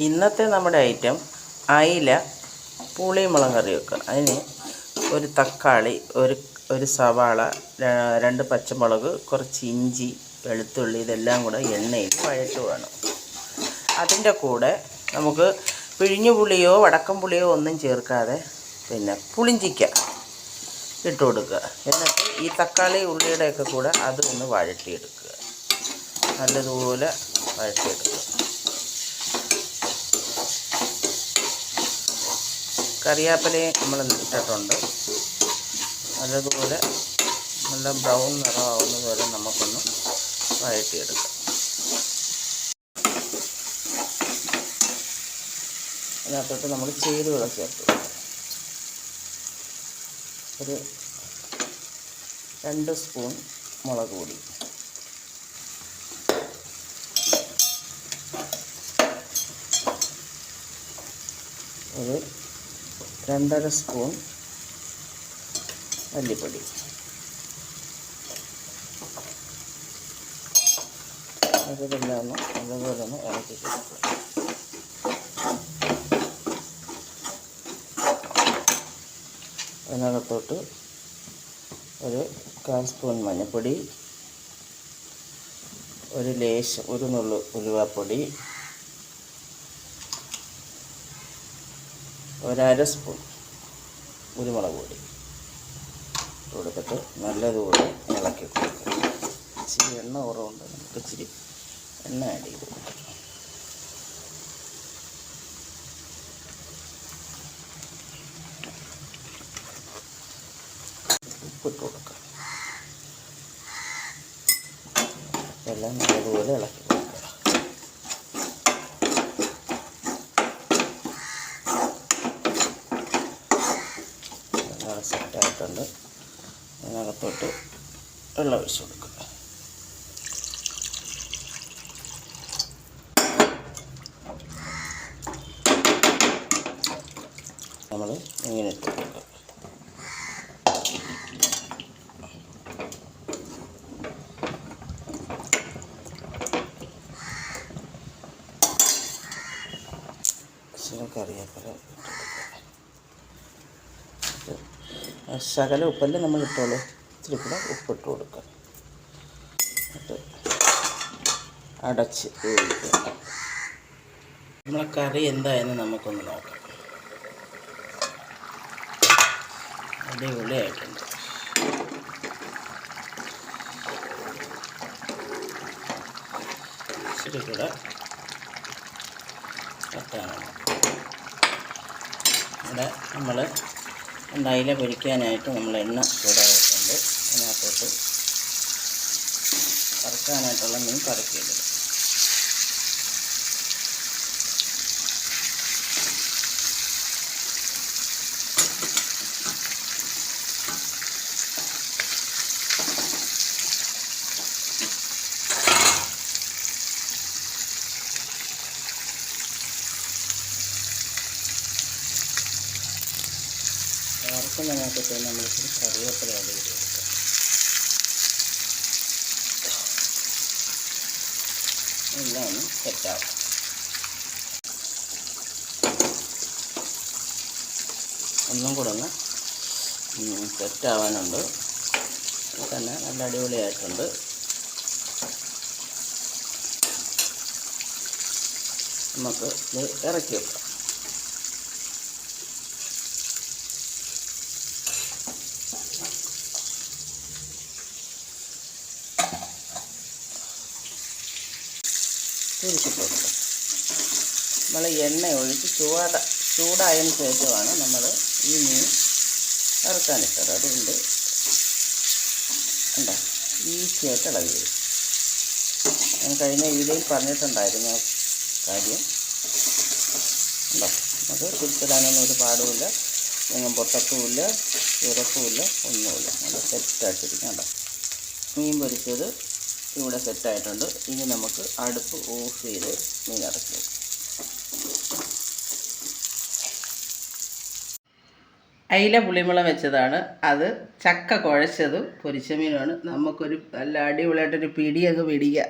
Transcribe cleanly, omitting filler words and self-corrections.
ഇന്നത്തെ നമ്മുടെ ഐറ്റം അയില പുളിമുളക് കറി വെക്കുക. അതിന് ഒരു തക്കാളി, ഒരു സവാള, 2 പച്ചമുളക്, കുറച്ച് ഇഞ്ചി, വെളുത്തുള്ളി ഇതെല്ലാം കൂടെ എണ്ണയിൽ വഴറ്റുകയാണ്. അതിൻ്റെ കൂടെ നമുക്ക് പിഴിഞ്ഞു പുളിയോ വടക്കം പുളിയോ ഒന്നും ചേർക്കാതെ പുളിഞ്ചിക്ക ഇട്ട് കൊടുക്കുക. എന്നിട്ട് ഈ തക്കാളി ഉള്ളിയുടെയൊക്കെ കൂടെ അതൊന്ന് വഴറ്റിയെടുക്കുക. നല്ലതുപോലെ വഴറ്റിയെടുക്കുക. കറിവേപ്പിലയും നമ്മൾ ഇട്ടിട്ടുണ്ട്. നല്ലതുപോലെ നല്ല ബ്രൗൺ നിറമാവുന്നത് വരെ നമുക്കൊന്ന് വഴറ്റിയെടുക്കാം. അതിനകത്തോട്ട് നമ്മൾ ചേരുവകൾ ചേർത്ത് ഒരു 2 സ്പൂൺ മുളക് പൊടി, ഒരു 2.5 സ്പൂൺ മല്ലിപ്പൊടി, അതെല്ലാം ഒന്ന് നല്ലപോലെ ഒന്ന് ഇളക്കി കൊടുക്കുക. അതിനകത്തോട്ട് ഒരു 1/4 സ്പൂൺ മഞ്ഞൾപ്പൊടി, ഒരു നുള്ളു ഉലുവാപ്പൊടി, 1/2 സ്പൂൺ കുരുമുളക് പൊടി കൊടുത്തിട്ട് നല്ലതുപോലെ ഇളക്കി കൊടുക്കുക. ഇച്ചിരി എണ്ണ കുറവുണ്ട്, നമുക്ക് ഇച്ചിരി എണ്ണ ആഡ് ചെയ്ത് കൊടുക്കാം. ഉപ്പിട്ട് കൊടുക്കുക. എല്ലാം നല്ലതുപോലെ ഇളക്കി കൊടുക്കുക. സെറ്റായിട്ടുണ്ട്. അതിനകത്തോട്ട് വെള്ളം ഒഴിച്ച് കൊടുക്കുക. നമ്മൾ ഇങ്ങനെ ഇട്ട് കൊടുക്കുക. കറിവേപ്പില ശകല ഉപ്പല്ലേ നമ്മൾ ഇട്ടോളൂ. ഇച്ചിരി കൂടെ ഉപ്പിട്ട് കൊടുക്കുക. എന്നിട്ട് അടച്ച് വേവിക്കുക. നമ്മളെ കറി എന്തായെന്ന് നമുക്കൊന്ന് നോക്കാം. അടിപൊളിയായിട്ടുണ്ട്. ഇച്ചിരി കൂടെ കട്ടാണ്. ഇവിടെ നമ്മൾ അയില പൊരിക്കാനായിട്ട് നമ്മൾ എണ്ണ ചൂടായിട്ടുണ്ട്. അതിനകത്തോട്ട് വറുക്കാനായിട്ടുള്ള മീൻ പറക്കിയിടും. വറുക്കുന്നതിനകത്തോട്ട് നമ്മൾ ഇച്ചിരി കറിവേപ്പില ആഡ് ചെയ്ത് കൊടുക്കുക. എല്ലാം ഒന്ന് സെറ്റാവും. ഒന്നും കൂടെ ഒന്ന് സെറ്റാവാനുണ്ട്. തന്നെ നല്ല അടിപൊളിയായിട്ടുണ്ട്. നമുക്ക് ഇത് ഇറക്കി വെക്കാം. തിരിച്ചിട്ട് കൊടുക്കും. നമ്മൾ എണ്ണ ഒഴിച്ച് ചൂടായതിന് ശേഷമാണ് നമ്മൾ ഈ മീൻ വറുക്കാനിട്ടത്. അതുകൊണ്ട് എന്താ ഈസിയായിട്ട് ഇളകി വരും. ഞാൻ കഴിഞ്ഞ വീഡിയോയിൽ പറഞ്ഞിട്ടുണ്ടായിരുന്നു ആ കാര്യം. ഉണ്ടോ, നമുക്ക് തിരിച്ചിടാനൊന്നും ഒരു പാടുമില്ല, പൊട്ടത്തുമില്ല, ഉറപ്പുമില്ല, ഒന്നുമില്ല. നല്ല സെറ്റായിട്ടിരിക്കും. കണ്ടോ, മീൻ പൊരിച്ചത് ഇവിടെ സെറ്റായിട്ടുണ്ട്. ഇനി നമുക്ക് അടുപ്പ് ഓഫ് ചെയ്ത് മീൻ ഇറക്കി വെക്കാം. അയില പുളിമുളക് വെച്ചതാണ്. അത് ചക്ക കുഴച്ചതും പൊരിച്ച മീനുമാണ്. നമുക്കൊരു നല്ല അടിപൊളിയായിട്ടൊരു പിടിയൊക്കെ പിടിക്കുക.